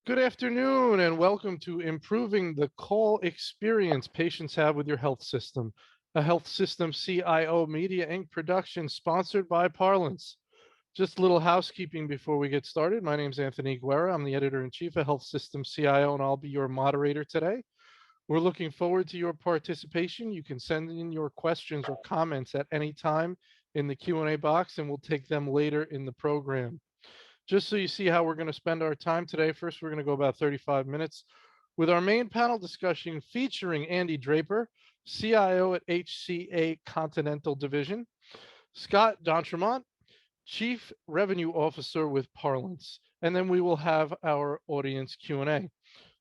Good afternoon and welcome to Improving the Call Experience Patients Have with Your Health System, a Health System CIO Media Inc. production sponsored by Parlance. Just a little housekeeping before we get started. My name is Anthony Guerra. I'm the Editor-in-Chief of Health System CIO and I'll be your moderator today. We're looking forward to your participation. You can send in your questions or comments at any time in the Q&A box and we'll take them later in the program. Just so you see how we're going to spend our time today, first we're going to go about 35 minutes with our main panel discussion featuring Andy Draper, CIO at HCA Continental Division, Scott D'Entremont, Chief Revenue Officer with Parlance, and then we will have our audience Q&A.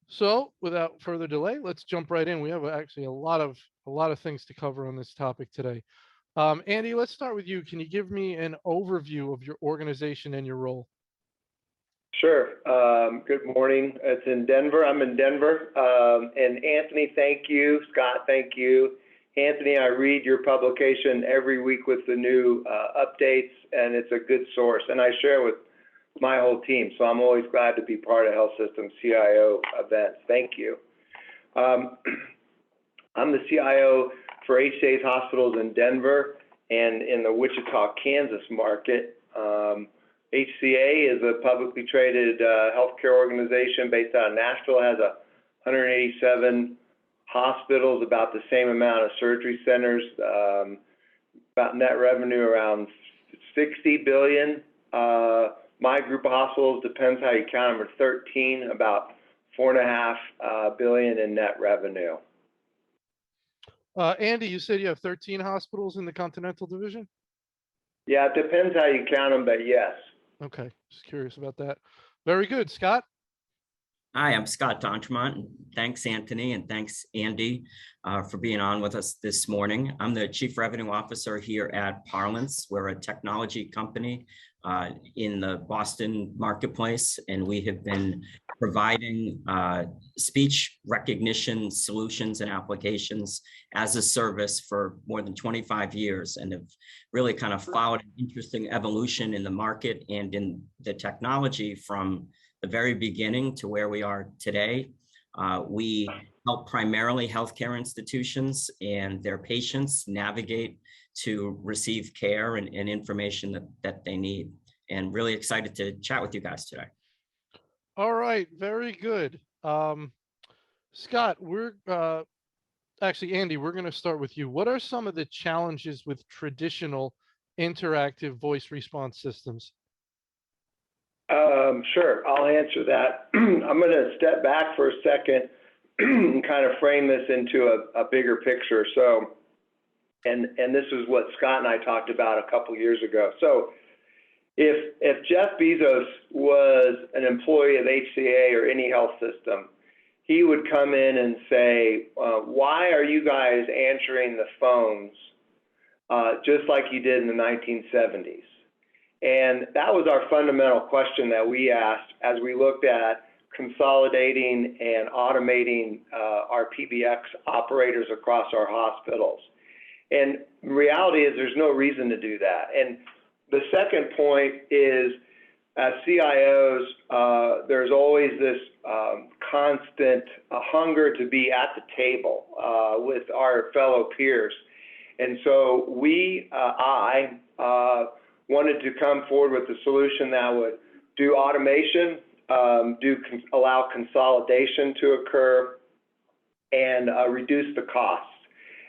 So without further delay, let's jump right in. We have actually a lot of things to cover on this topic today. Andy, let's start with you. Can you give me an overview of your organization and your role? Sure. Good morning. It's in Denver. I'm in Denver. And Anthony, thank you. Scott, thank you. Anthony, I read your publication every week with the new updates, and it's a good source. And I share with my whole team, so I'm always glad to be part of Health System CIO events. Thank you. I'm the CIO for HCA's hospitals in Denver and in the Wichita, Kansas market. HCA is a publicly traded healthcare organization based out of Nashville. It has 187 hospitals, about the same amount of surgery centers, about net revenue around $60 billion. My group of hospitals, depends how you count them, are 13, about $4.5 billion in net revenue. Andy, you said you have 13 hospitals in the Continental Division? Yeah, it depends how you count them, but yes. Okay, just curious about that. Very good. Scott? Hi, I'm Scott D'Entremont. Thanks, Anthony, and thanks, Andy, for being on with us this morning. I'm the Chief Revenue Officer here at Parlance. We're a technology company in the Boston marketplace, and we have been providing speech recognition solutions and applications as a service for more than 25 years and have really kind of followed an interesting evolution in the market and in the technology from the very beginning to where we are today. We help primarily healthcare institutions and their patients navigate to receive care and information that they need. And really excited to chat with you guys today. All right, very good. Scott, actually, Andy, we're going to start with you. What are some of the challenges with traditional interactive voice response systems? Sure, I'll answer that. I'm going to step back for a second and kind of frame this into a bigger picture. So, and this is what Scott and I talked about a couple years ago. So, if Jeff Bezos was an employee of HCA or any health system, he would come in and say, why are you guys answering the phones just like you did in the 1970s? And that was our fundamental question that we asked as we looked at consolidating and automating our PBX operators across our hospitals. And reality is there's no reason to do that. And the second point is, as CIOs, there's always this constant hunger to be at the table with our fellow peers. And so I wanted to come forward with a solution that would do automation, allow consolidation to occur, and reduce the costs.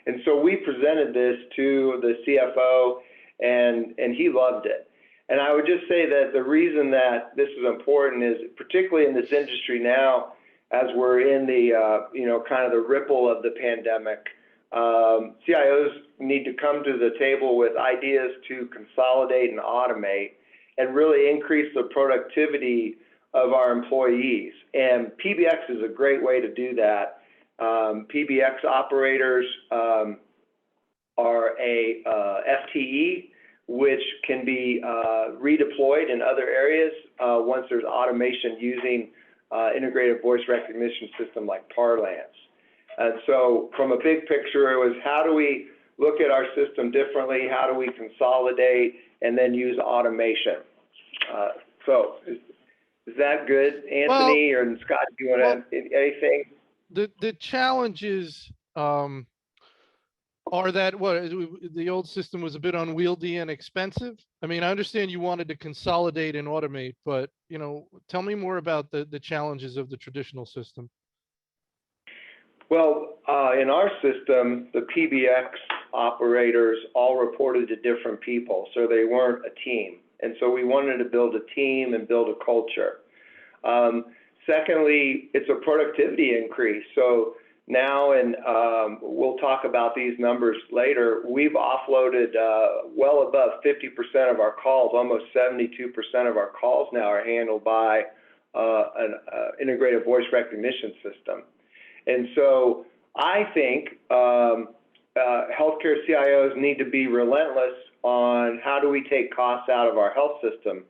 And so we presented this to the CFO, and he loved it. And I would just say that the reason that this is important is, particularly in this industry now, as we're in the kind of the ripple of the pandemic, CIOs need to come to the table with ideas to consolidate and automate and really increase the productivity of our employees. And PBX is a great way to do that. PBX operators are a FTE, which can be redeployed in other areas once there's automation using integrated voice recognition system like Parlance. And so from a big picture, it was how do we look at our system differently, how do we consolidate, and then use automation. So Is that good, Well, Anthony, or Scott, do you well, want to, anything? the challenges are that the old system was a bit unwieldy and expensive. I mean, I understand you wanted to consolidate and automate, but tell me more about the challenges of the traditional system. Well, in our system, the PBX operators all reported to different people, so they weren't a team. And so we wanted to build a team and build a culture. Secondly, it's a productivity increase. So now, and we'll talk about these numbers later, we've offloaded well above 50% of our calls, almost 72% of our calls now are handled by an integrated voice recognition system. And so I think healthcare CIOs need to be relentless on how do we take costs out of our health system.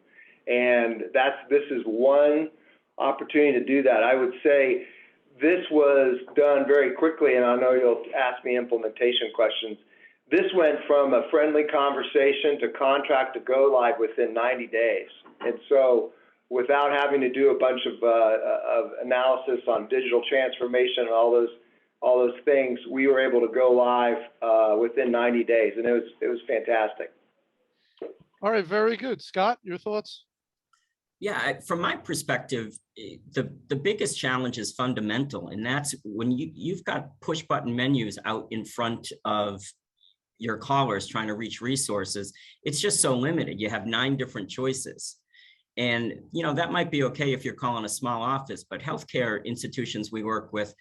And this is one opportunity to do that. I would say this was done very quickly, and I know you'll ask me implementation questions. This went from a friendly conversation to contract to go live within 90 days. And so without having to do a bunch of analysis on digital transformation and all those things, we were able to go live within 90 days, and it was fantastic. All right, very good. Scott, your thoughts? Yeah, from my perspective, the biggest challenge is fundamental, and that's when you've got push button menus out in front of your callers trying to reach resources. It's just so limited. You have 9 different choices. And, that might be okay if you're calling a small office, but healthcare institutions we work with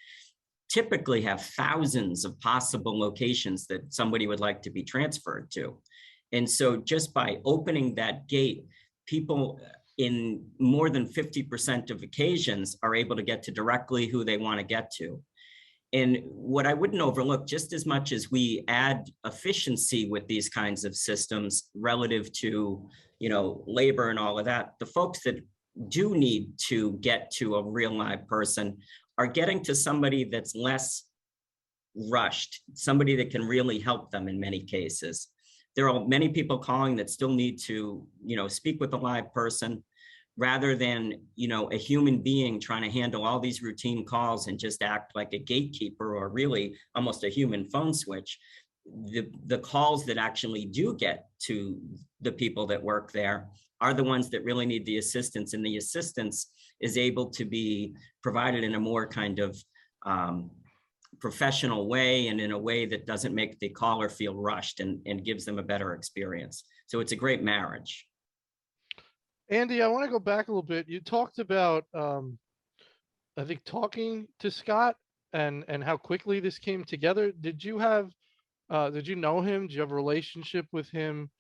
typically have thousands of possible locations that somebody would like to be transferred to. And so just by opening that gate, people in more than 50% of occasions are able to get to directly who they want to get to. And what I wouldn't overlook, just as much as we add efficiency with these kinds of systems relative to, labor and all of that, the folks that do need to get to a real live person are getting to somebody that's less rushed, somebody that can really help them in many cases. There are many people calling that still need to, speak with a live person rather than, a human being trying to handle all these routine calls and just act like a gatekeeper or really almost a human phone switch. The calls that actually do get to the people that work there are the ones that really need the assistance, and the assistance is able to be provided in a more kind of professional way and in a way that doesn't make the caller feel rushed and gives them a better experience. So it's a great marriage. Andy, I want to go back a little bit. You talked about, I think, talking to Scott and how quickly this came together. Did you know him? Do you have a relationship with him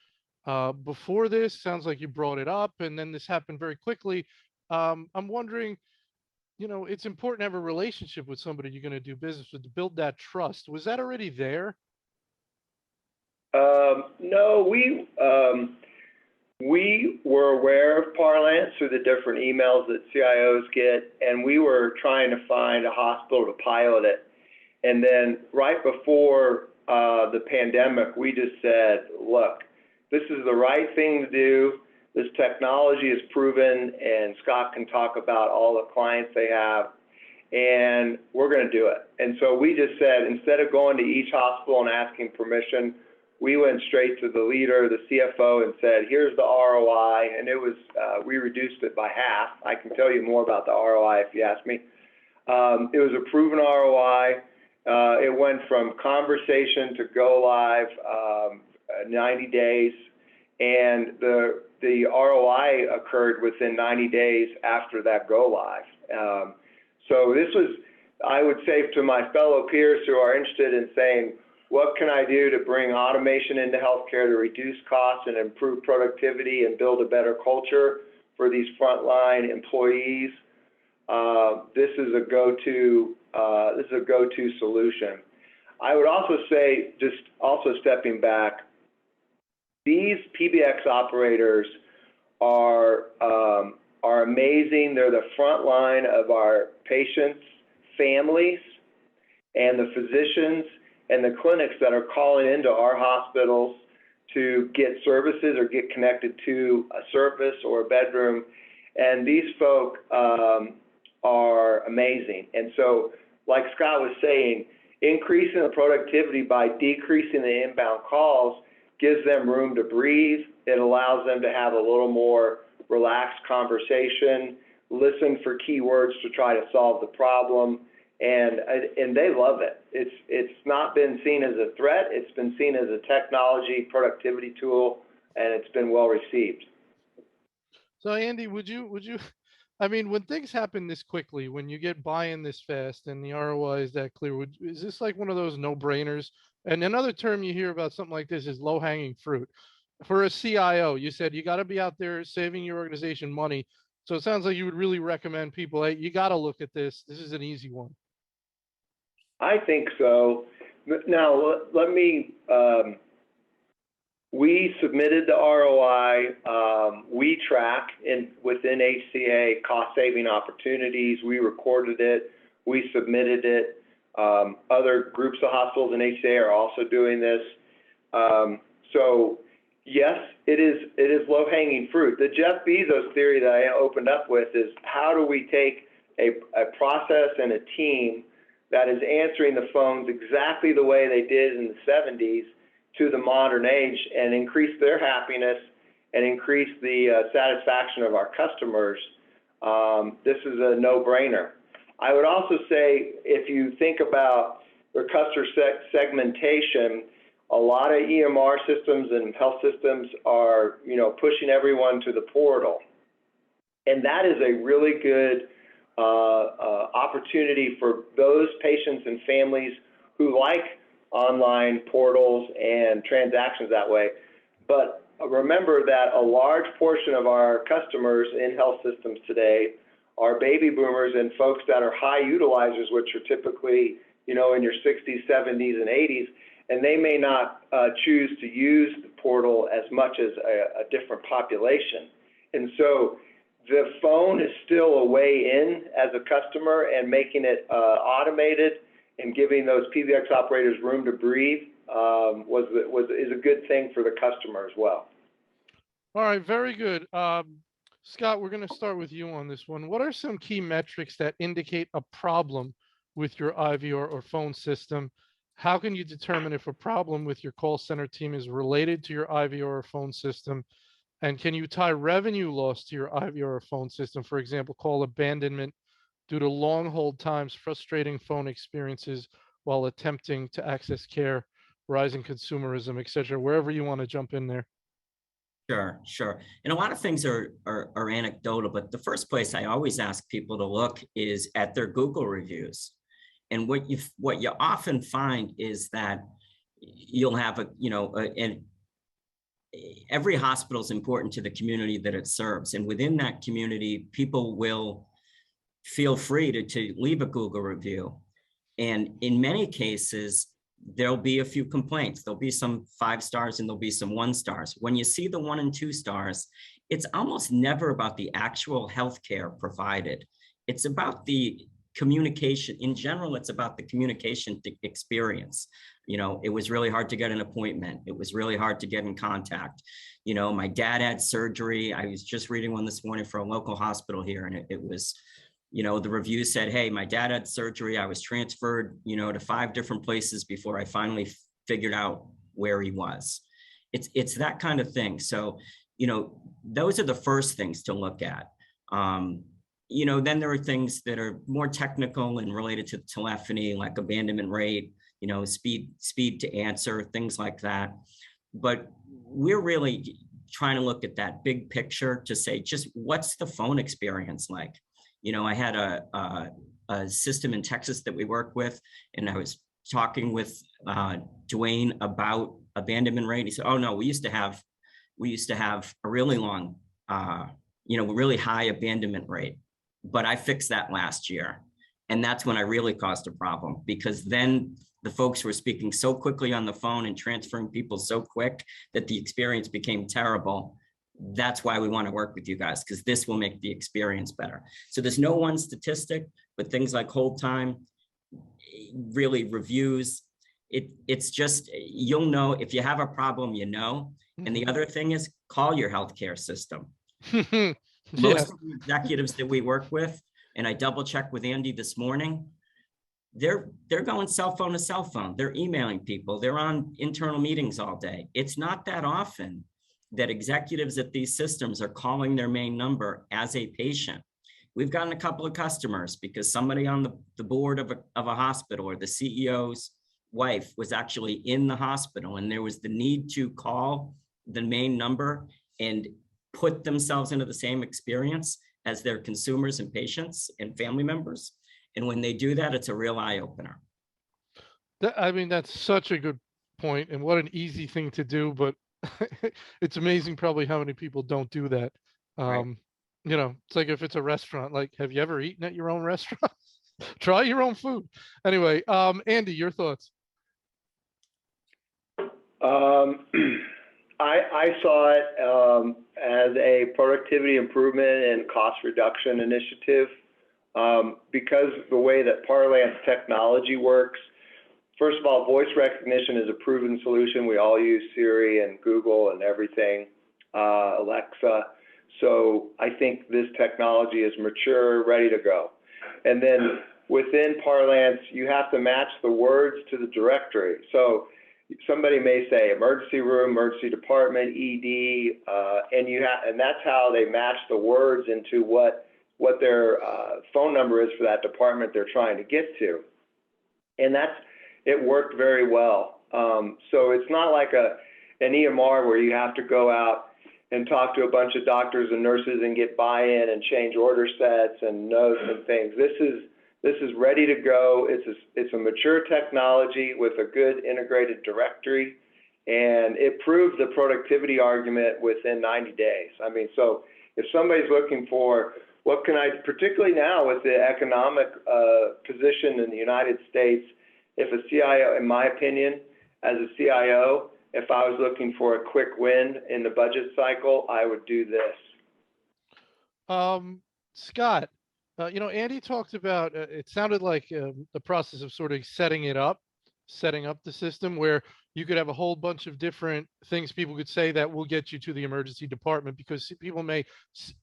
before this? Sounds like you brought it up, and then this happened very quickly. I'm wondering, it's important to have a relationship with somebody you're going to do business with to build that trust. Was that already there? No, we were aware of Parlance through the different emails that CIOs get, and we were trying to find a hospital to pilot it. And then right before the pandemic, we just said, look, this is the right thing to do. This technology is proven, and Scott can talk about all the clients they have, and we're going to do it. And so we just said, instead of going to each hospital and asking permission, we went straight to the leader, the CFO, and said, here's the ROI. And it was, we reduced it by half. I can tell you more about the ROI if you ask me. It was a proven ROI. It went from conversation to go live, 90 days. And the ROI occurred within 90 days after that go live. So this was, I would say to my fellow peers who are interested in saying, what can I do to bring automation into healthcare to reduce costs and improve productivity and build a better culture for these frontline employees? This is a go-to solution. I would also say, just also stepping back, these PBX operators are amazing. They're the front line of our patients, families, and the physicians and the clinics that are calling into our hospitals to get services or get connected to a service or a bedroom. And these folk are amazing. And so, like Scott was saying, increasing the productivity by decreasing the inbound calls gives them room to breathe. It allows them to have a little more relaxed conversation, listen for keywords to try to solve the problem, and they love it. It's not been seen as a threat. It's been seen as a technology productivity tool, and it's been well received. So Andy, would you, I mean, when things happen this quickly, when you get buy-in this fast and the ROI is that clear, is this like one of those no-brainers? And another term you hear about something like this is low-hanging fruit. For a CIO, you said you got to be out there saving your organization money. So it sounds like you would really recommend people, hey, you got to look at this. This is an easy one. I think so. Now, let me, we submitted the ROI. We track within HCA cost-saving opportunities. We recorded it. We submitted it. Other groups of hospitals in HCA are also doing this. So yes, it is low-hanging fruit. The Jeff Bezos theory that I opened up with is, how do we take a process and a team that is answering the phones exactly the way they did in the 70s to the modern age and increase their happiness and increase the satisfaction of our customers? This is a no-brainer. I would also say, if you think about the customer segmentation, a lot of EMR systems and health systems are, pushing everyone to the portal. And that is a really good opportunity for those patients and families who like online portals and transactions that way. But remember that a large portion of our customers in health systems today are baby boomers and folks that are high utilizers, which are typically, in your 60s, 70s, and 80s, and they may not choose to use the portal as much as a different population. And so the phone is still a way in as a customer, and making it automated and giving those PBX operators room to breathe is a good thing for the customer as well. All right, very good. Scott, we're going to start with you on this one. What are some key metrics that indicate a problem with your IVR or phone system? How can you determine if a problem with your call center team is related to your IVR or phone system? And can you tie revenue loss to your IVR or phone system? For example, call abandonment due to long hold times, frustrating phone experiences while attempting to access care, rising consumerism, et cetera, wherever you want to jump in there. Sure. And a lot of things are anecdotal, but the first place I always ask people to look is at their Google reviews. And what you often find is that you'll have every hospital is important to the community that it serves. And within that community, people will feel free to leave a Google review. And in many cases, there'll be a few complaints. There'll be some 5 stars and there'll be some 1 stars. When you see the 1 and 2 stars, it's almost never about the actual healthcare provided. It's about the communication. In general, it's about the communication experience. It was really hard to get an appointment. It was really hard to get in contact. My dad had surgery. I was just reading one this morning for a local hospital here, and it was, the review said, hey, my dad had surgery. I was transferred, to 5 different places before I finally figured out where he was. It's that kind of thing. So, those are the first things to look at. Then there are things that are more technical and related to telephony, like abandonment rate, speed to answer, things like that. But we're really trying to look at that big picture to say, just what's the phone experience like? I had a system in Texas that we work with, and I was talking with Dwayne about abandonment rate. He said, oh no, we used to have a really long, really high abandonment rate, but I fixed that last year. And that's when I really caused a problem, because then the folks were speaking so quickly on the phone and transferring people so quick that the experience became terrible. That's why we want to work with you guys, because this will make the experience better. So there's no one statistic, but things like hold time, really reviews, it's just, you'll know if you have a problem, And the other thing is, call your healthcare system. Most of the executives that we work with, and I double checked with Andy this morning, they're going cell phone to cell phone. They're emailing people. They're on internal meetings all day. It's not that often that executives at these systems are calling their main number as a patient. We've gotten a couple of customers because somebody on the board of a hospital or the CEO's wife was actually in the hospital, and there was the need to call the main number and put themselves into the same experience as their consumers and patients and family members. And when they do that, it's a real eye opener. I mean, that's such a good point, and what an easy thing to do, but it's amazing probably how many people don't do that. Right. You know, it's like if it's a restaurant, like, have you ever eaten at your own restaurant? Try your own food. Anyway, Andy, your thoughts? I saw it as a productivity improvement and cost reduction initiative because the way that Parlance technology works. First of all, voice recognition is a proven solution. We all use Siri and Google and everything, Alexa. So I think this technology is mature, ready to go. And then within Parlance, you have to match the words to the directory. So somebody may say emergency room, emergency department, ED, and that's how they match the words into what their phone number is for that department they're trying to get to. And it worked very well. So it's not like an EMR where you have to go out and talk to a bunch of doctors and nurses and get buy-in and change order sets and notes and things. This is ready to go. It's a mature technology with a good integrated directory, and it proved the productivity argument within 90 days. I mean, so if somebody's looking for what can I, particularly now with the economic position in the United States, if a CIO, in my opinion, as a CIO, if I was looking for a quick win in the budget cycle, I would do this. Scott, you know, Andy talked about, it sounded like the process of sort of setting up the system where you could have a whole bunch of different things people could say that will get you to the emergency department because people may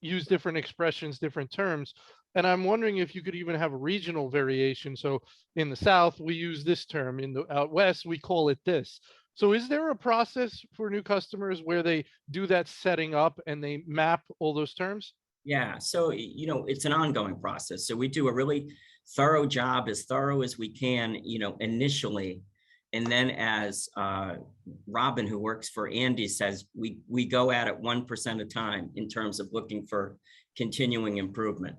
use different expressions, different terms. And I'm wondering if you could even have a regional variation. So in the South, we use this term. In the out West, we call it this. So is there a process for new customers where they do that setting up and they map all those terms? Yeah, so, you know, it's an ongoing process. So we do a really thorough job, as thorough as we can, you know, initially. And then as Robin, who works for Andy, says, we go at it 1% of the time in terms of looking for continuing improvement.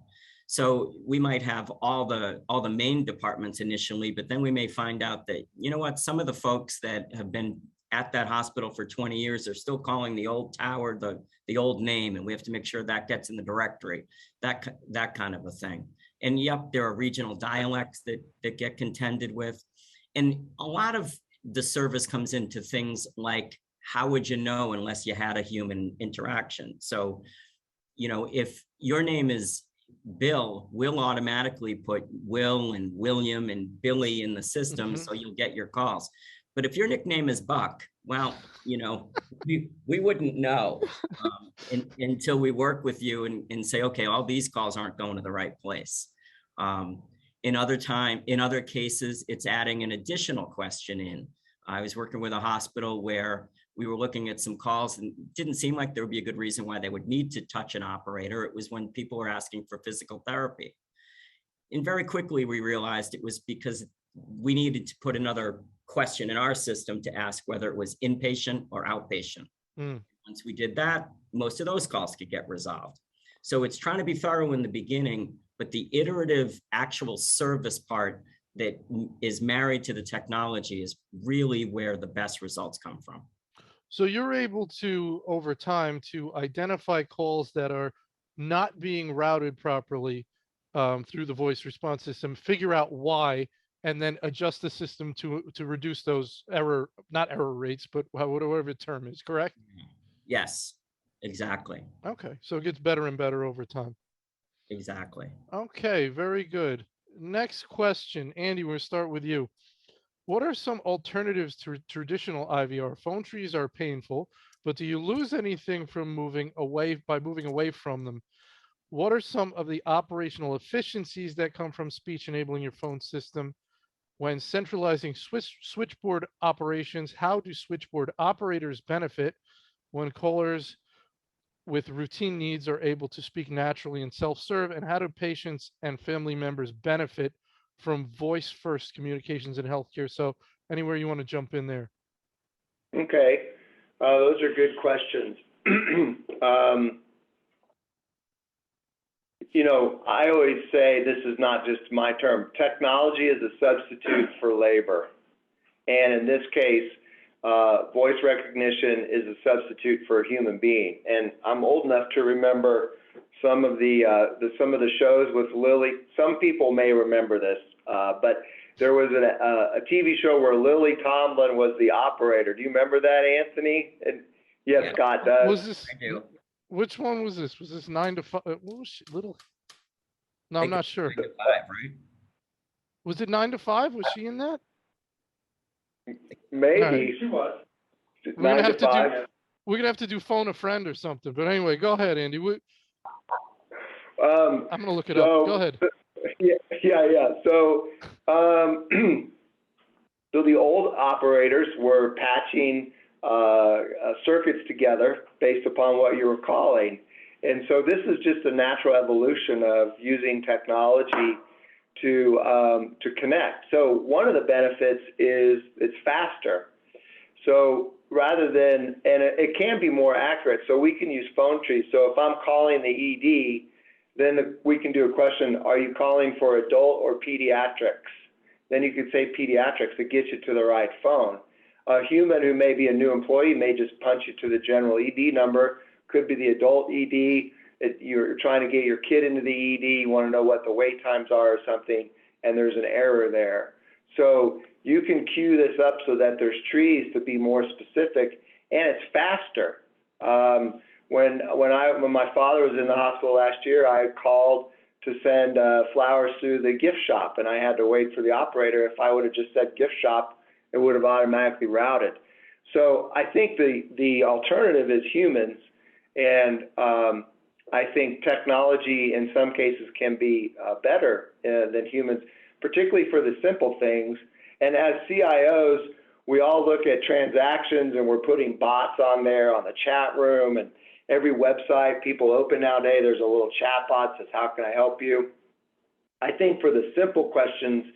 So we might have all the main departments initially, but then we may find out that, you know what, some of the folks that have been at that hospital for 20 years are still calling the old tower the old name, and we have to make sure that gets in the directory, that kind of a thing. And yep, there are regional dialects that get contended with. And a lot of the service comes into things like, how would you know unless you had a human interaction? So, you know, if your name is Bill, we'll automatically put Will and William and Billy in the system, so you'll get your calls. But if your nickname is Buck, well, you know, we wouldn't know until we work with you and say, okay, all these calls aren't going to the right place. In other cases, it's adding an additional question in. I was working with a hospital where we were looking at some calls and it didn't seem like there would be a good reason why they would need to touch an operator. It was when people were asking for physical therapy. And very quickly, we realized it was because we needed to put another question in our system to ask whether it was inpatient or outpatient. Once we did that, most of those calls could get resolved. So it's trying to be thorough in the beginning, but the iterative actual service part that is married to the technology is really where the best results come from. So you're able to, over time, to identify calls that are not being routed properly through the voice response system, figure out why, and then adjust the system to reduce those not error rates, but whatever the term is, correct? Yes, exactly. Okay, so it gets better and better over time. Exactly. Okay, very good. Next question, Andy, we'll start with you. What are some alternatives to traditional IVR? Phone trees are painful, but do you lose anything from moving away from them? What are some of the operational efficiencies that come from speech enabling your phone system? When centralizing switchboard operations, how do switchboard operators benefit when callers with routine needs are able to speak naturally and self-serve? And how do patients and family members benefit from voice-first communications in healthcare? So anywhere you want to jump in there. Okay, those are good questions. You know, I always say, this is not just my term, technology is a substitute for labor. And in this case, voice recognition is a substitute for a human being. And I'm old enough to remember some of the shows with Lily. Some people may remember this, but there was a TV show where Lily Tomlin was the operator. Do you remember that, Anthony? And yes, yeah. Scott does. Was this? I do. Which one was this? Was this 9 to 5? What was she, little? No, I'm not sure. 9 to 5, right? Was it 9 to 5? Was she in that? Maybe right. She was. We're gonna have to do phone a friend or something. But anyway, go ahead, Andy. I'm gonna look it up. Go ahead. Yeah. So, so the old operators were patching circuits together based upon what you were calling. And so this is just a natural evolution of using technology to connect. So one of the benefits is it's faster. So rather than, and it can be more accurate, so we can use phone trees. So if I'm calling the ED, then we can do a question, are you calling for adult or pediatrics? Then you could say pediatrics to get you to the right phone. A human who may be a new employee may just punch you to the general ED number, could be the adult ED. You're trying to get your kid into the ED, you want to know what the wait times are or something, and there's an error there. So you can queue this up so that there's trees to be more specific, and it's faster. When my father was in the hospital last year, I called to send flowers to the gift shop, and I had to wait for the operator. If I would have just said gift shop, it would have automatically routed. So I think the alternative is humans, and I think technology in some cases can be better than humans, particularly for the simple things. And as CIOs, we all look at transactions, and we're putting bots on there on the chat room, and every website people open nowadays, there's a little chat bot that says, how can I help you? I think for the simple questions,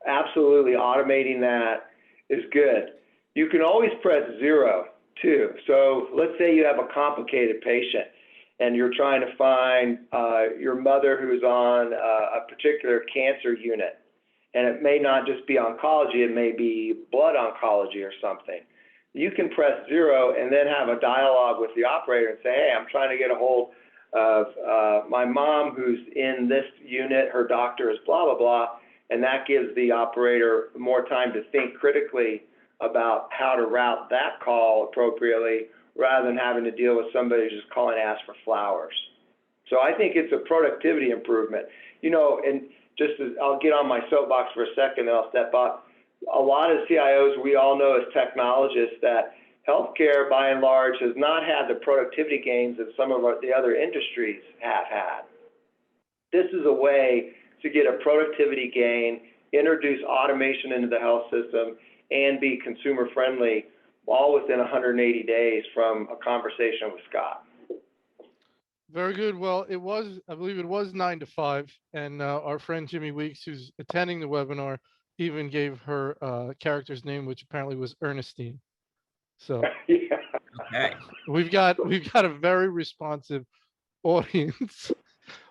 absolutely automating that is good. You can always press 0 too. So let's say you have a complicated patient and you're trying to find your mother who's on a particular cancer unit. And it may not just be oncology, it may be blood oncology or something. You can press 0 and then have a dialogue with the operator and say, hey, I'm trying to get a hold of my mom who's in this unit, her doctor is blah, blah, blah. And that gives the operator more time to think critically about how to route that call appropriately rather than having to deal with somebody who's just calling to ask for flowers. So I think it's a productivity improvement. You know, and I'll get on my soapbox for a second and I'll step up. A lot of CIOs we all know as technologists that healthcare by and large has not had the productivity gains that some of the other industries have had. This is a way to get a productivity gain, introduce automation into the health system, and be consumer friendly, all within 180 days from a conversation with Scott. Very good. Well, I believe it was 9 to 5, and our friend Jimmy Weeks, who's attending the webinar, even gave her character's name, which apparently was Ernestine. So yeah. Okay. we've got a very responsive audience.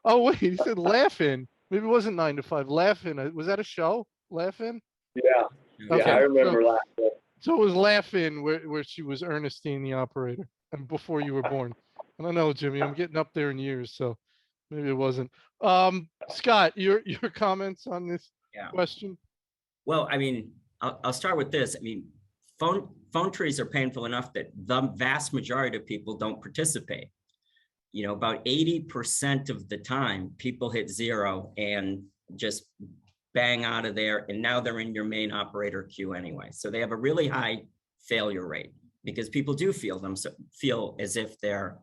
Oh wait, he said Laugh-In. Maybe it wasn't 9 to 5. Laugh-In. Was that a show? Laugh-In? Yeah. Okay. Yeah, I remember Laugh-In. So it was Laugh-In where she was Ernestine, the operator, and before you were born. I don't know, Jimmy. I'm getting up there in years, so maybe it wasn't. Scott, your comments on this question? Well, I mean, I'll start with this. I mean, phone trees are painful enough that the vast majority of people don't participate. You know, about 80% of the time, people hit 0 and just bang out of there, and now they're in your main operator queue anyway. So they have a really high failure rate because people do feel as if they're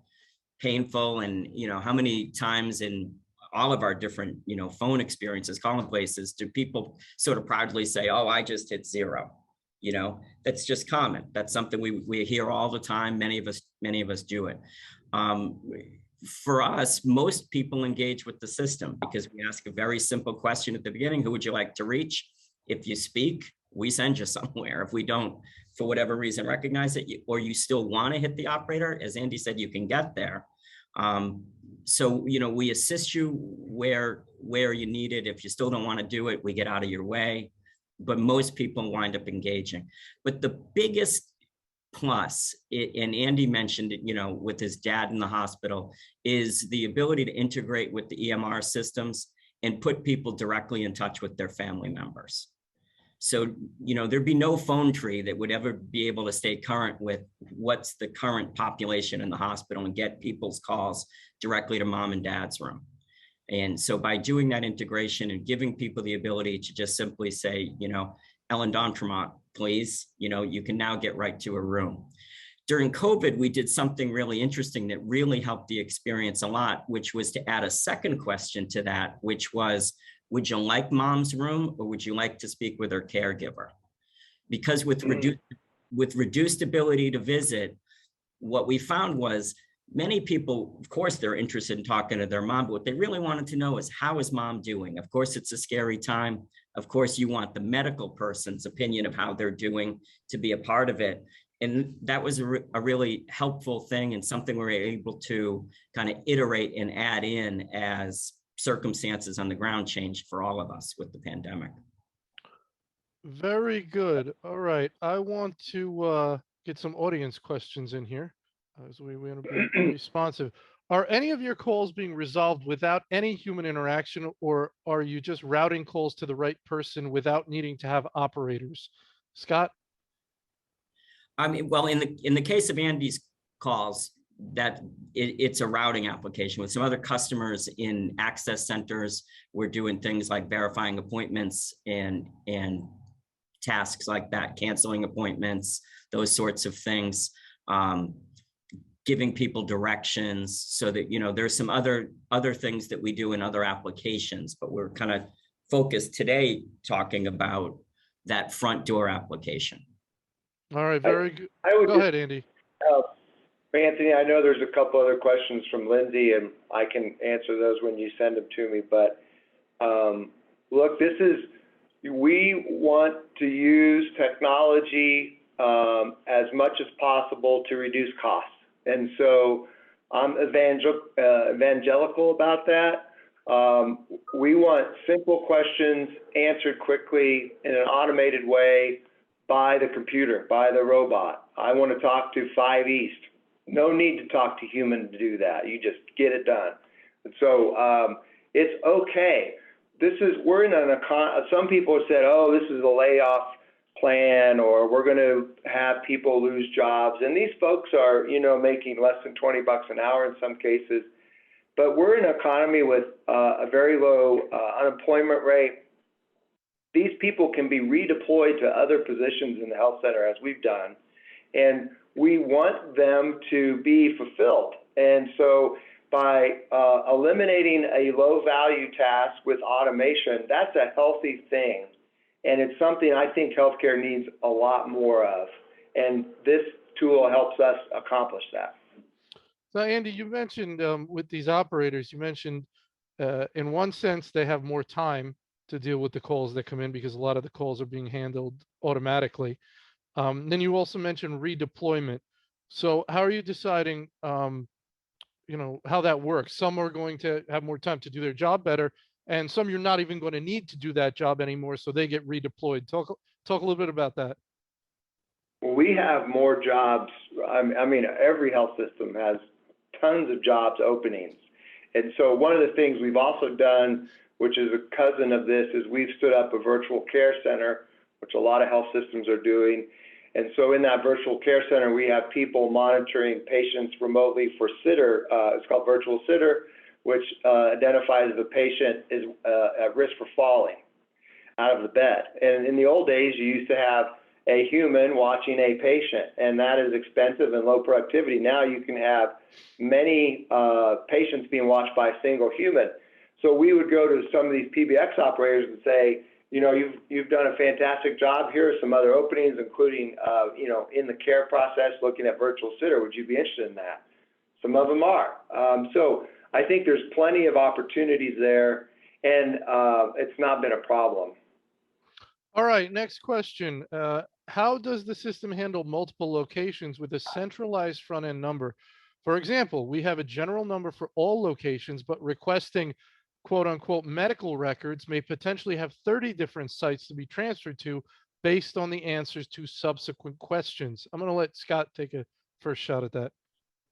painful. And, how many times in all of our different, phone experiences, calling places, do people sort of proudly say, oh, I just hit 0? That's just common. That's something we hear all the time. Many of us do it. For us, most people engage with the system because we ask a very simple question at the beginning: who would you like to reach? If you speak, we send you somewhere. If we don't, for whatever reason, recognize it, or you still want to hit the operator, as Andy said, you can get there. So, we assist you where you need it. If you still don't want to do it, we get out of your way. But most people wind up engaging. But the biggest plus, and Andy mentioned it, with his dad in the hospital, is the ability to integrate with the EMR systems and put people directly in touch with their family members. So, there'd be no phone tree that would ever be able to stay current with what's the current population in the hospital and get people's calls directly to mom and dad's room. And so by doing that integration and giving people the ability to just simply say, Ellen D'Entremont, please, you can now get right to a room. During COVID, we did something really interesting that really helped the experience a lot, which was to add a second question to that, which was, would you like mom's room or would you like to speak with her caregiver? Because with reduced ability to visit, what we found was many people, of course, they're interested in talking to their mom, but what they really wanted to know is, how is mom doing? Of course, it's a scary time. Of course, you want the medical person's opinion of how they're doing to be a part of it. And that was a really helpful thing, and something we were able to kind of iterate and add in as circumstances on the ground changed for all of us with the pandemic. Very good. All right. I want to get some audience questions in here, as we want to be responsive. Are any of your calls being resolved without any human interaction, or are you just routing calls to the right person without needing to have operators? Scott? I mean, well, in the case of Andy's calls, that it's a routing application. With some other customers in access centers, we're doing things like verifying appointments and tasks like that, canceling appointments, those sorts of things, giving people directions, so that, there's some other things that we do in other applications, but we're kind of focused today talking about that front door application. All right, very good. Go ahead, Andy. Anthony, I know there's a couple other questions from Lindsay, and I can answer those when you send them to me. But look, we want to use technology as much as possible to reduce costs. And so I'm evangelical about that. We want simple questions answered quickly in an automated way by the computer, by the robot. I want to talk to 5 East. No need to talk to human to do that. You just get it done. And so it's okay. We're in some people have said, oh, this is a layoff plan, or we're going to have people lose jobs. And these folks are, making less than $20 an hour in some cases. But we're in an economy with a very low unemployment rate. These people can be redeployed to other positions in the health center, as we've done, and we want them to be fulfilled. And so by eliminating a low-value task with automation, that's a healthy thing, and it's something I think healthcare needs a lot more of, and this tool helps us accomplish that. So, Andy, you mentioned with these operators, you mentioned in one sense they have more time to deal with the calls that come in because a lot of the calls are being handled automatically. Then you also mentioned redeployment. So how are you deciding, how that works? Some are going to have more time to do their job better, and some you're not even going to need to do that job anymore, so they get redeployed. Talk a little bit about that. We have more jobs. I mean, every health system has tons of jobs openings. And so one of the things we've also done, which is a cousin of this, is we've stood up a virtual care center, which a lot of health systems are doing. And so in that virtual care center, we have people monitoring patients remotely for sitter. It's called virtual sitter, which identifies if a patient is at risk for falling out of the bed. And in the old days, you used to have a human watching a patient, and that is expensive and low productivity. Now you can have many patients being watched by a single human. So we would go to some of these PBX operators and say, you know, you've done a fantastic job. Here are some other openings, including, you know, in the care process, looking at virtual sitter. Would you be interested in that? Some of them are. So I think there's plenty of opportunities there, and it's not been a problem. All right, next question. How does the system handle multiple locations with a centralized front-end number? For example, we have a general number for all locations, but requesting quote unquote medical records may potentially have 30 different sites to be transferred to based on the answers to subsequent questions. I'm going to let Scott take a first shot at that.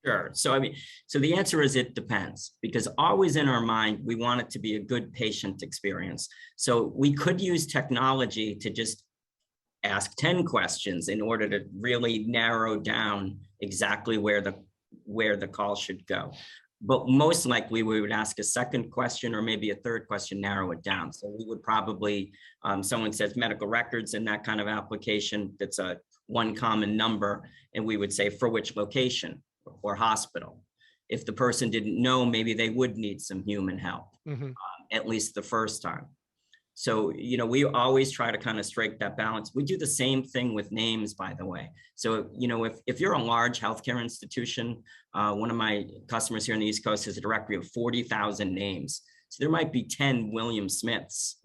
Sure. So, I mean, so the answer is it depends, because always in our mind, we want it to be a good patient experience. So we could use technology to just ask 10 questions in order to really narrow down exactly where the call should go. But most likely we would ask a second question or maybe a third question, narrow it down. So we would probably, someone says medical records in that kind of application, that's a one common number. And we would say for which location or hospital. If the person didn't know, maybe they would need some human help, at least the first time. So, you know, we always try to kind of strike that balance. We do the same thing with names, by the way. So, you know, if you're a large healthcare institution, one of my customers here on the East Coast has a directory of 40,000 names. So there might be 10 William Smiths.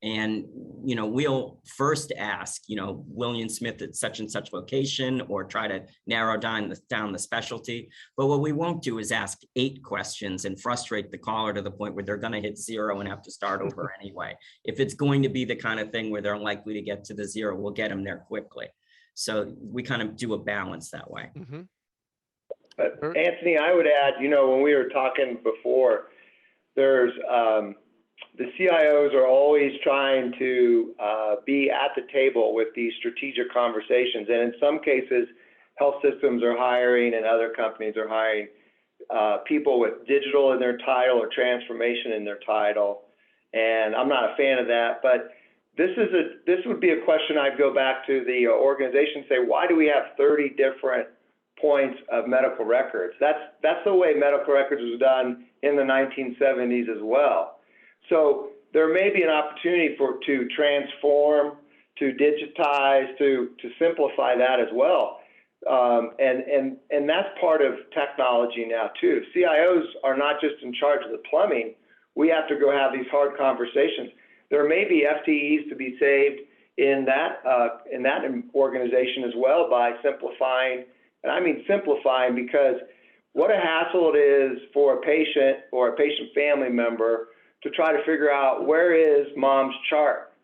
And, you know, we'll first ask, you know, William Smith at such and such location, or try to narrow down the specialty. But what we won't do is ask 8 questions and frustrate the caller to the point where they're going to hit 0 and have to start over anyway. If it's going to be the kind of thing where they're likely to get to the 0, we'll get them there quickly. So we kind of do a balance that way. But Anthony, I would add, you know, when we were talking before, there's the CIOs are always trying to be at the table with these strategic conversations. And in some cases, health systems are hiring and other companies are hiring people with digital in their title or transformation in their title. And I'm not a fan of that, but this would be a question I'd go back to the organization and say, why do we have 30 different points of medical records? That's the way medical records was done in the 1970s as well. So there may be an opportunity to transform, to digitize, to simplify that as well. And that's part of technology now too. CIOs are not just in charge of the plumbing. We have to go have these hard conversations. There may be FTEs to be saved in that organization as well by simplifying. And I mean simplifying, because what a hassle it is for a patient or a patient family member to try to figure out, where is mom's chart?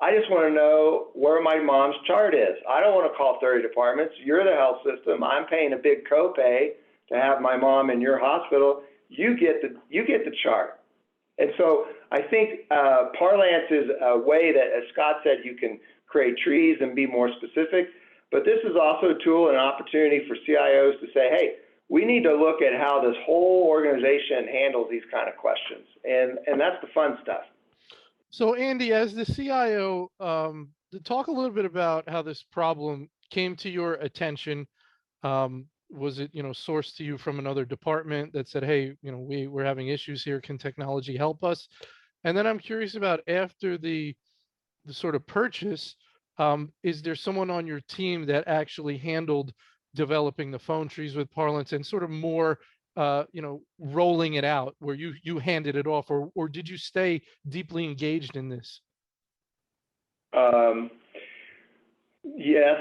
I just want to know where my mom's chart is. I don't want to call 30 departments. You're the health system. I'm paying a big copay to have my mom in your hospital. You get the chart. And so I think Parlance is a way that, as Scott said, you can create trees and be more specific. But this is also a tool and an opportunity for CIOs to say, hey, we need to look at how this whole organization handles these kind of questions. And that's the fun stuff. So Andy, as the CIO, talk a little bit about how this problem came to your attention. Was it, you know, sourced to you from another department that said, hey, you know, we're having issues here. Can technology help us? And then I'm curious about, after the sort of purchase, is there someone on your team that actually handled developing the phone trees with Parlance and sort of more, you know, rolling it out, where you handed it off, or did you stay deeply engaged in this? Yes,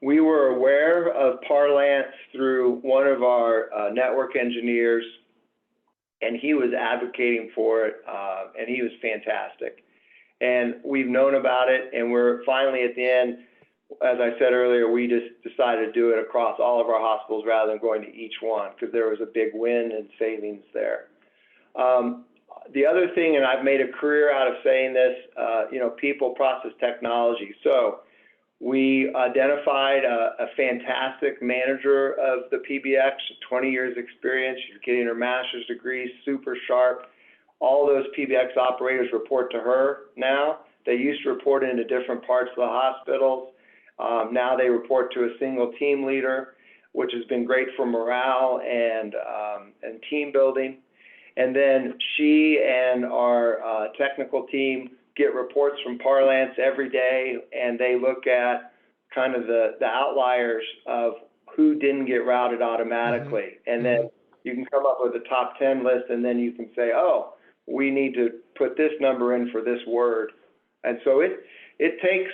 we were aware of Parlance through one of our network engineers, and he was advocating for it, and he was fantastic. And we've known about it, and we're finally at the end. As I said earlier, we just decided to do it across all of our hospitals rather than going to each one, because there was a big win and savings there. The other thing, and I've made a career out of saying this, you know, people, process, technology. So we identified a fantastic manager of the PBX, 20 years experience. She's getting her master's degree, super sharp. All those PBX operators report to her now. They used to report into different parts of the hospitals. Now they report to a single team leader, which has been great for morale and team building. And then she and our technical team get reports from Parlance every day, and they look at kind of the outliers of who didn't get routed automatically. And then you can come up with a top 10 list, and then you can say, oh, we need to put this number in for this word. And so it takes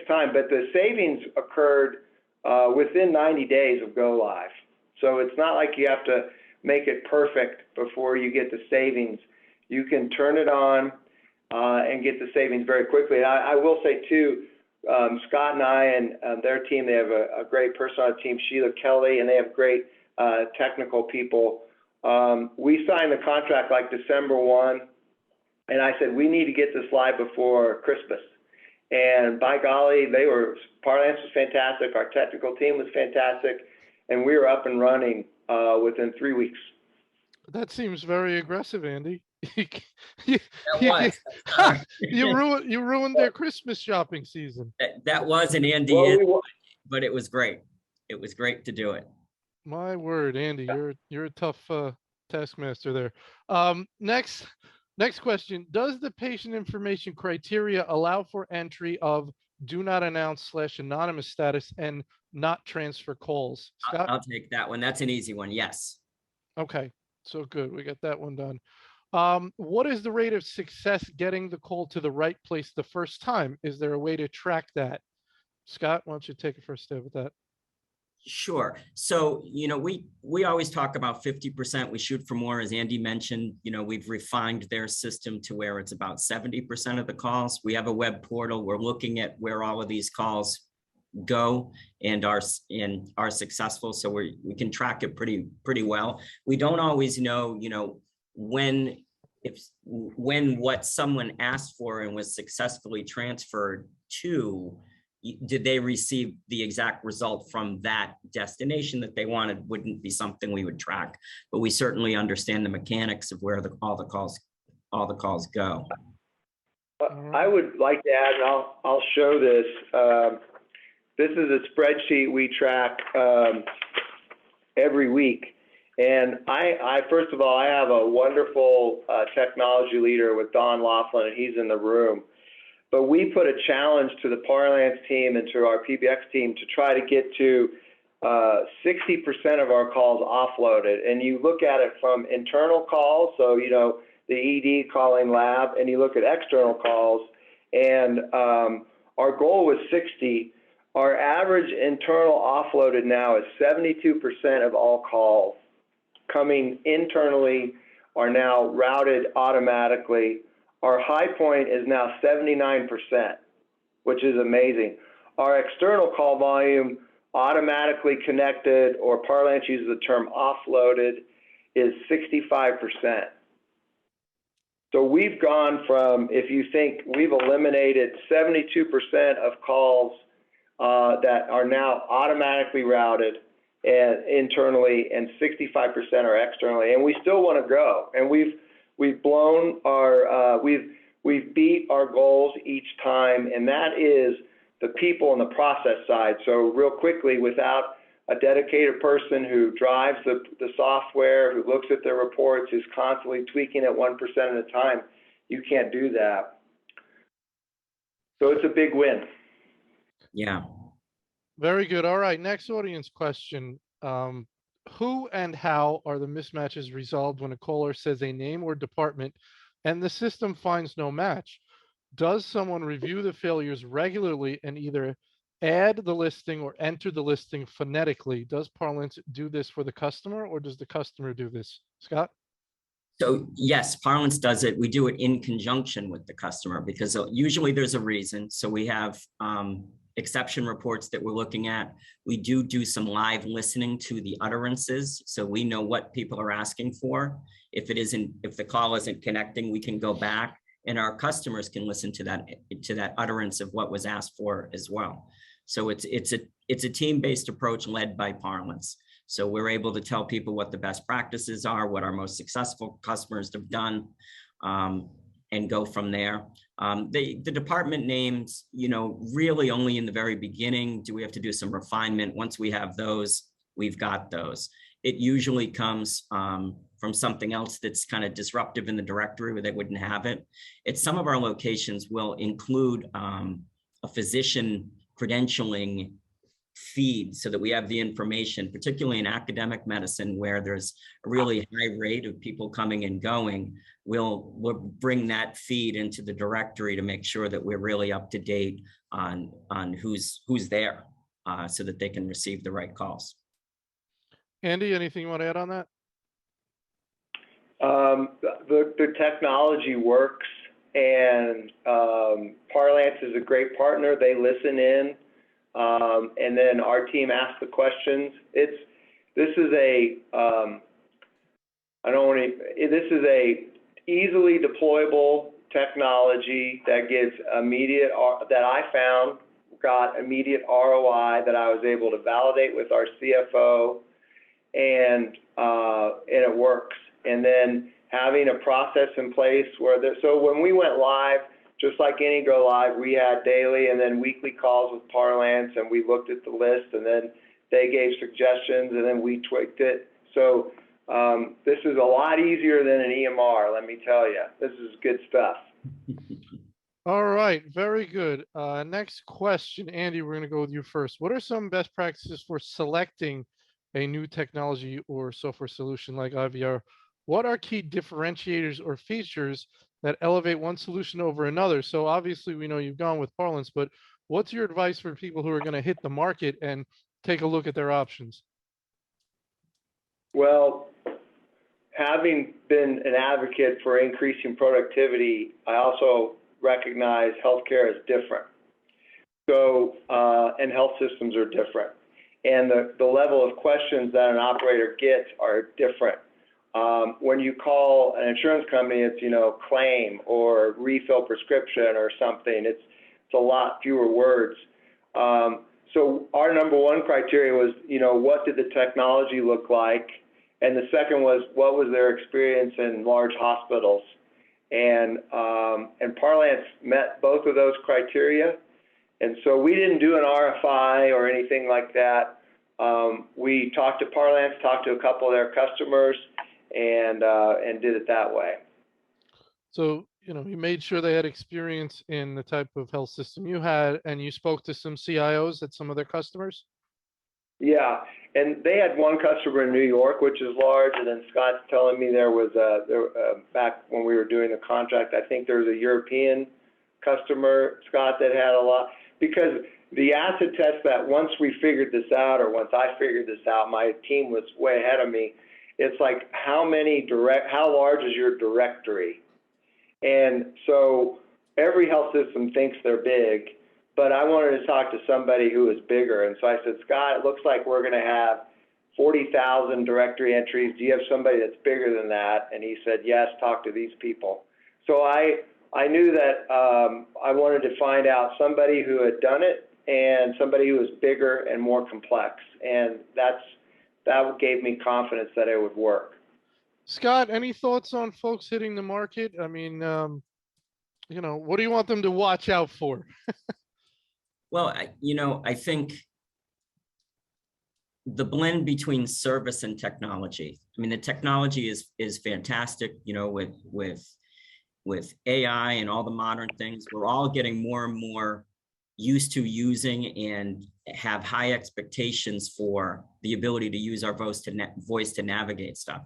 time, but the savings occurred within 90 days of go live. So it's not like you have to make it perfect before you get the savings. You can turn it on and get the savings very quickly. I will say too, Scott and I and their team, they have a great person on the team, Sheila Kelly, and they have great technical people. We signed the contract like December 1, and I said, we need to get this live before Christmas. And by golly, Parlance was fantastic, our technical team was fantastic, and we were up and running within 3 weeks. That seems very aggressive, Andy. That was. You ruined their Christmas shopping season. That was an Andy, but it was great. It was great to do it. My word, Andy, you're a tough taskmaster there. Next question. Does the patient information criteria allow for entry of do not announce / anonymous status and not transfer calls? Scott? I'll take that one. That's an easy one. Yes. Okay. So good. We got that one done. What is the rate of success getting the call to the right place the first time? Is there a way to track that? Scott, why don't you take a first stab at that? Sure. So, we always talk about 50%. We shoot for more. As Andy mentioned, we've refined their system to where it's about 70% of the calls. We have a web portal. We're looking at where all of these calls go and are successful. So we can track it pretty well. We don't always know, when what someone asked for and was successfully transferred to, did they receive the exact result from that destination that they wanted, wouldn't be something we would track, but we certainly understand the mechanics of where all the calls go. I would like to add, and I'll show this. This is a spreadsheet we track every week. And I first of all, I have a wonderful technology leader with Don Laughlin, and he's in the room. But we put a challenge to the Parlance team and to our PBX team to try to get to 60% of our calls offloaded. And you look at it from internal calls, so the ED calling lab, and you look at external calls. And our goal was 60. Our average internal offloaded now is 72% of all calls coming internally are now routed automatically. Our high point is now 79%, which is amazing. Our external call volume automatically connected, or Parlance uses the term offloaded, is 65%. So we've gone from, if you think we've eliminated 72% of calls that are now automatically routed and internally, and 65% are externally, and we still want to go. And we've blown our, we've beat our goals each time, and that is the people and the process side. So real quickly, without a dedicated person who drives the software, who looks at their reports, who's constantly tweaking it 1% at a time, you can't do that. So it's a big win. Yeah. Very good. All right. Next audience question. Who and how are the mismatches resolved when a caller says a name or department and the system finds no match? Does someone review the failures regularly and either add the listing or enter the listing phonetically? Does Parlance do this for the customer, or does the customer do this? Scott? So yes, Parlance does it. We do it in conjunction with the customer because usually there's a reason. So we have exception reports that we're looking at. We do some live listening to the utterances, so we know what people are asking for. If the call isn't connecting, we can go back, and our customers can listen to that utterance of what was asked for as well. So it's a team-based approach led by Parlance. So we're able to tell people what the best practices are, what our most successful customers have done. and go from there. The department names, really only in the very beginning do we have to do some refinement. Once we have those, we've got those. It usually comes from something else that's kind of disruptive in the directory where they wouldn't have it. At some of our locations will include a physician credentialing feed so that we have the information, particularly in academic medicine where there's a really high rate of people coming and going. We'll bring that feed into the directory to make sure that we're really up to date on who's there so that they can receive the right calls. Andy, anything you want to add on that? The technology works, and Parlance is a great partner. They listen in. And then our team asks the questions. This is a easily deployable technology that gives immediate, that I found got immediate ROI that I was able to validate with our CFO, and it works. And then having a process in place so when we went live, just like any go live, we had daily and then weekly calls with Parlance, and we looked at the list, and then they gave suggestions, and then we tweaked it. So this is a lot easier than an EMR, let me tell you. This is good stuff. All right, very good. Next question, Andy, we're going to go with you first. What are some best practices for selecting a new technology or software solution like IVR? What are key differentiators or features that elevate one solution over another? So obviously we know you've gone with Parlance, but what's your advice for people who are going to hit the market and take a look at their options? Well, having been an advocate for increasing productivity, I also recognize healthcare is different. So, and health systems are different. And the level of questions that an operator gets are different. When you call an insurance company, it's, claim or refill prescription or something. It's a lot fewer words. So our number one criteria was, what did the technology look like? And the second was, what was their experience in large hospitals? And Parlance met both of those criteria. And so we didn't do an RFI or anything like that. We talked to Parlance, talked to a couple of their customers, and did it that way. So, you made sure they had experience in the type of health system you had, and you spoke to some CIOs at some of their customers? Yeah, and they had one customer in New York, which is large, and then Scott's telling me there was back when we were doing the contract, I think there was a European customer, Scott, that had a lot, because the acid test that once we figured this out, or once I figured this out, my team was way ahead of me. It's like how large is your directory? And so every health system thinks they're big, but I wanted to talk to somebody who was bigger. And so I said, Scott, it looks like we're going to have 40,000 directory entries. Do you have somebody that's bigger than that? And he said, yes, talk to these people. So I knew that I wanted to find out somebody who had done it and somebody who was bigger and more complex. And that gave me confidence that it would work. Scott, any thoughts on folks hitting the market? I mean, what do you want them to watch out for? Well, I think the blend between service and technology. I mean, the technology is fantastic, with AI and all the modern things. We're all getting more and more used to using and have high expectations for the ability to use our voice to navigate stuff.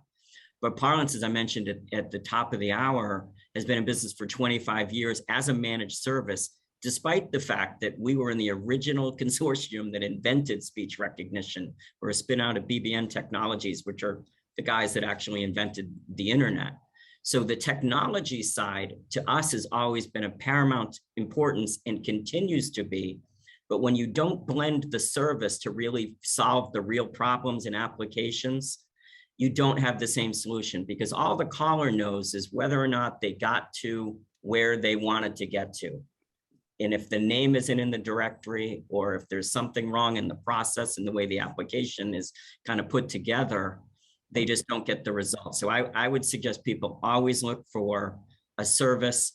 But Parlance, as I mentioned at the top of the hour, has been in business for 25 years as a managed service, despite the fact that we were in the original consortium that invented speech recognition. We're a spin out of BBN Technologies, which are the guys that actually invented the internet. So the technology side to us has always been of paramount importance and continues to be. But when you don't blend the service to really solve the real problems and applications, you don't have the same solution, because all the caller knows is whether or not they got to where they wanted to get to. And if the name isn't in the directory, or if there's something wrong in the process and the way the application is kind of put together, they just don't get the results. So I would suggest people always look for a service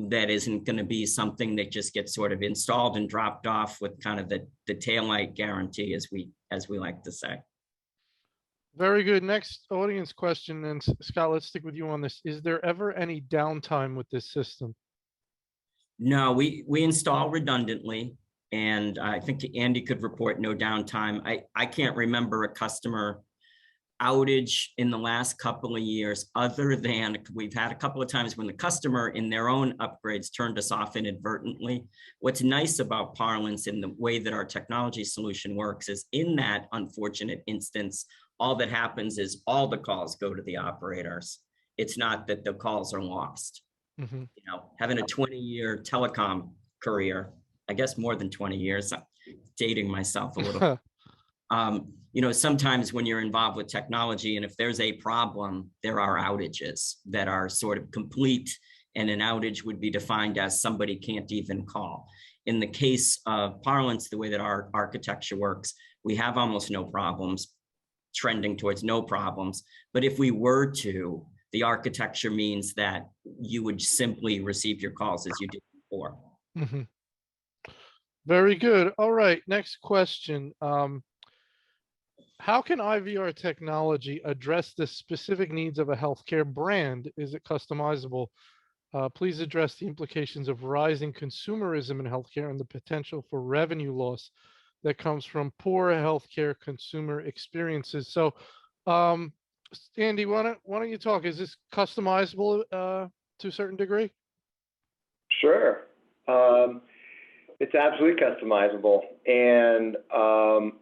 that isn't going to be something that just gets sort of installed and dropped off with kind of the taillight guarantee, as we like to say. Very good. Next audience question, and Scott, let's stick with you on this. Is there ever any downtime with this system? No, we install redundantly, and I think Andy could report no downtime. I can't remember a customer outage in the last couple of years, other than we've had a couple of times when the customer in their own upgrades turned us off inadvertently. What's nice about Parlance and the way that our technology solution works is, in that unfortunate instance, all that happens is all the calls go to the operators. It's not that the calls are lost. Mm-hmm. You know, having a 20-year telecom career, I guess more than 20 years, I'm dating myself a little. You know, sometimes when you're involved with technology, and if there's a problem, there are outages that are sort of complete, and an outage would be defined as somebody can't even call. In the case of Parlance, the way that our architecture works, we have almost no problems, trending towards no problems. But if we were to, the architecture means that you would simply receive your calls as you did before. Mm-hmm. Very good. All right, next question. How can IVR technology address the specific needs of a healthcare brand? Is it customizable? Please address the implications of rising consumerism in healthcare and the potential for revenue loss that comes from poor healthcare consumer experiences. So, Andy, why don't you talk? Is this customizable to a certain degree? Sure. It's absolutely customizable, and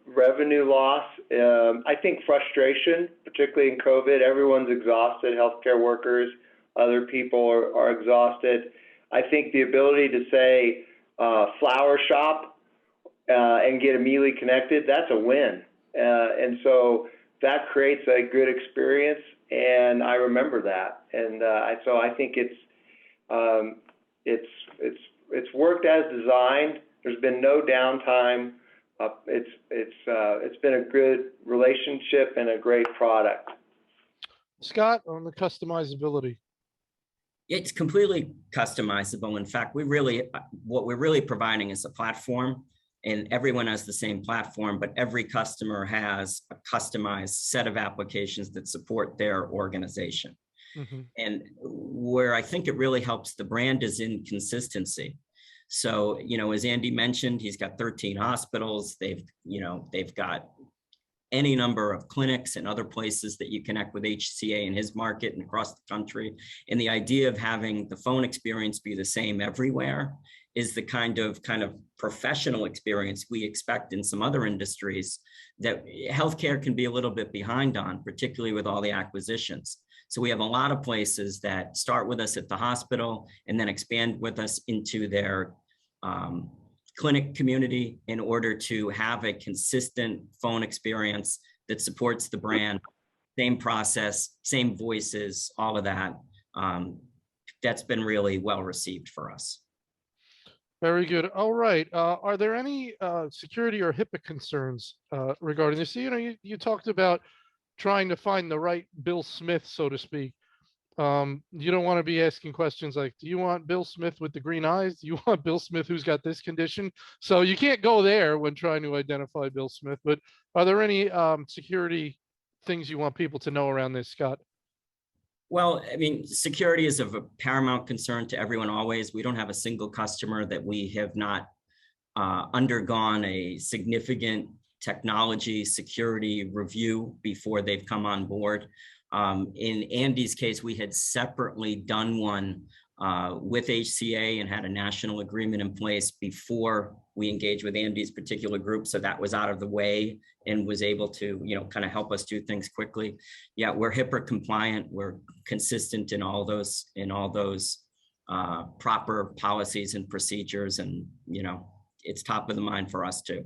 revenue loss. I think frustration, particularly in COVID, everyone's exhausted. Healthcare workers, other people are exhausted. I think the ability to say flower shop and get immediately connected, that's a win, and so that creates a good experience. And I remember that, and so I think it's worked as designed. There's been no downtime. It's been a good relationship and a great product. Scott, on the customizability. It's completely customizable. In fact, what we're really providing is a platform, and everyone has the same platform, but every customer has a customized set of applications that support their organization. Mm-hmm. And where I think it really helps the brand is in consistency. So, you know, as Andy mentioned, he's got 13 hospitals. They've got any number of clinics and other places that you connect with HCA in his market and across the country. And the idea of having the phone experience be the same everywhere is the kind of professional experience we expect in some other industries that healthcare can be a little bit behind on, particularly with all the acquisitions. So we have a lot of places that start with us at the hospital and then expand with us into their clinic community in order to have a consistent phone experience that supports the brand, same process, same voices, all of that. That's been really well received for us. Very good. All right. Are there any security or HIPAA concerns regarding this? So, you talked about trying to find the right Bill Smith, so to speak. You don't want to be asking questions like, do you want Bill Smith with the green eyes? Do you want Bill Smith who's got this condition? So you can't go there when trying to identify Bill Smith. But are there any security things you want people to know around this, Scott? Well, I mean, security is of a paramount concern to everyone always. We don't have a single customer that we have not undergone a significant technology security review before they've come on board. In Andy's case, we had separately done one with HCA and had a national agreement in place before we engaged with Andy's particular group. So that was out of the way and was able to, kind of help us do things quickly. Yeah, we're HIPAA compliant. We're consistent in all those proper policies and procedures. And, it's top of the mind for us too.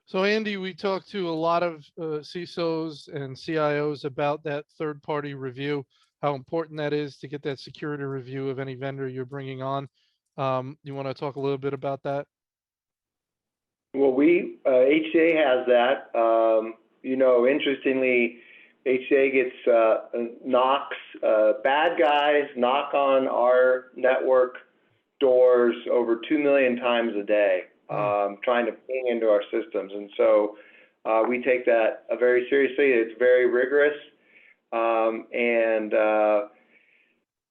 So Andy, we talked to a lot of CISOs and CIOs about that third-party review, how important that is to get that security review of any vendor you're bringing on. You want to talk a little bit about that? Well, HCA has that. Interestingly, HCA gets knocks, bad guys knock on our network doors over 2 million times a day, trying to ping into our systems. And so we take that very seriously. It's very rigorous, and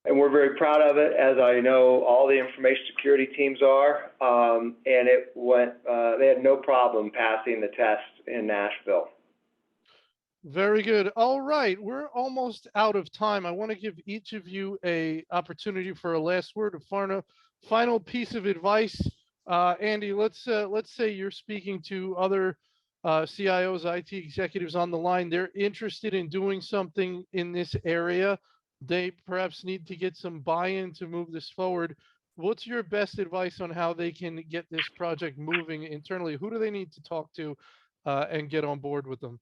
we're very proud of it, as I know all the information security teams are. And it went, they had no problem passing the test in Nashville. Very good. All right, we're almost out of time. I want to give each of you a opportunity for a last word, a final piece of advice. Andy, let's say you're speaking to other CIOs, IT executives on the line. They're interested in doing something in this area. They perhaps need to get some buy-in to move this forward. What's your best advice on how they can get this project moving internally? Who do they need to talk to and get on board with them?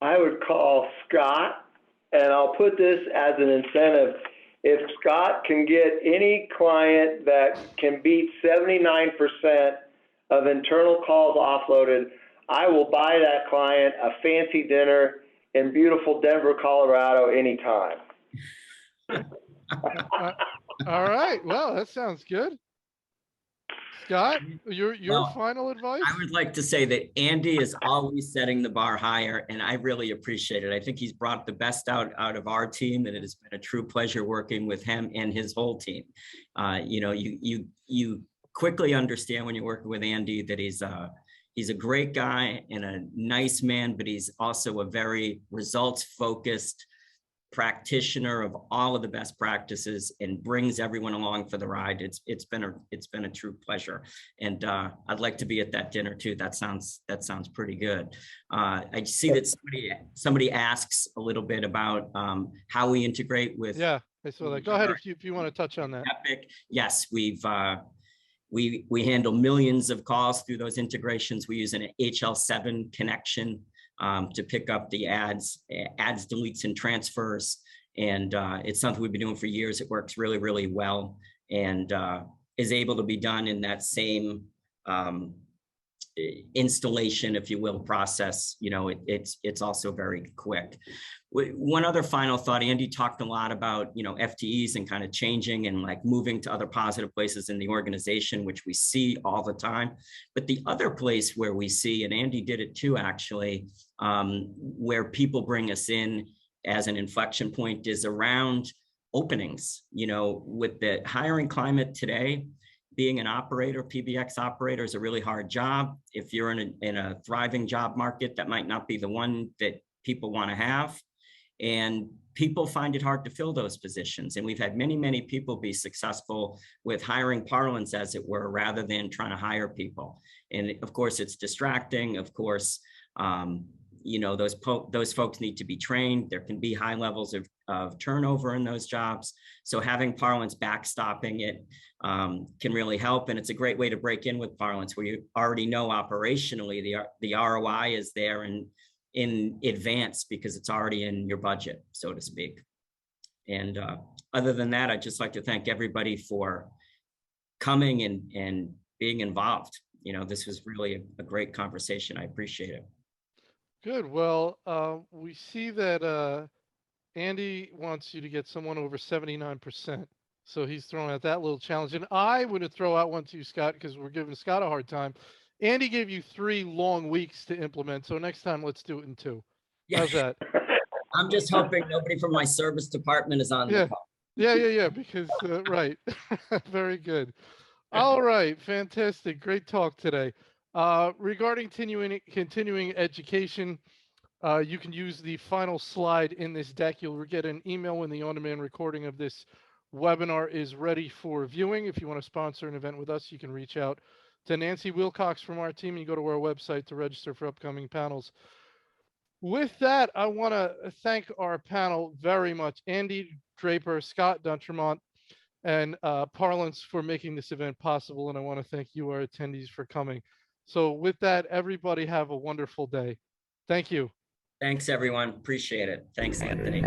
I would call Scott, and I'll put this as an incentive. If Scott can get any client that can beat 79% of internal calls offloaded, I will buy that client a fancy dinner in beautiful Denver, Colorado anytime. All right. Well, that sounds good. Scott, your Well, final advice? I would like to say that Andy is always setting the bar higher, and I really appreciate it. I think he's brought the best out of our team, and it has been a true pleasure working with him and his whole team. You know, you quickly understand when you're working with Andy that he's a great guy and a nice man, but he's also a very results-focused practitioner of all of the best practices and brings everyone along for the ride. It's been a true pleasure, and I'd like to be at that dinner too. That sounds pretty good. I see that somebody asks a little bit about how we integrate with. Yeah, I saw that. Go ahead if you want to touch on that. Epic. Yes, we handle millions of calls through those integrations. We use an HL7 connection to pick up the adds, deletes, and transfers. And it's something we've been doing for years. It works really, really well, and is able to be done in that same installation, if you will, process. You know, it's also very quick. One other final thought, Andy talked a lot about, you know, FTEs and kind of changing and like moving to other positive places in the organization, which we see all the time. But the other place where we see, and Andy did it too, actually, where people bring us in as an inflection point is around openings. You know, with the hiring climate today, being an operator, PBX operator, is a really hard job. If you're in a thriving job market, that might not be the one that people want to have. And people find it hard to fill those positions. And we've had many, many people be successful with hiring Parlance, as it were, rather than trying to hire people. And of course, it's distracting. Of course, you know, those folks need to be trained. There can be high levels of turnover in those jobs. So having Parlance backstopping it can really help. And it's a great way to break in with Parlance, where you already know operationally the ROI is there and in advance because it's already in your budget, so to speak. And other than that, I'd just like to thank everybody for coming and being involved. You know, this was really a great conversation. I appreciate it. Good. Well, we see that Andy wants you to get someone over 79%. So he's throwing out that little challenge. And I would throw out one to you, Scott, because we're giving Scott a hard time. Andy gave you 3 long weeks to implement. So next time, let's do it in 2. Yeah. How's that? I'm just hoping nobody from my service department is on the call. Yeah, because, right. Very good. All right, fantastic. Great talk today. Regarding continuing education, you can use the final slide in this deck. You'll get an email when the on-demand recording of this webinar is ready for viewing. If you want to sponsor an event with us, you can reach out to Nancy Wilcox from our team. You go to our website to register for upcoming panels. With that, I want to thank our panel very much. Andy Draper, Scott D'Entremont, and Parlance for making this event possible. And I want to thank you, our attendees, for coming. So with that, everybody have a wonderful day. Thank you. Thanks, everyone. Appreciate it. Thanks, Anthony.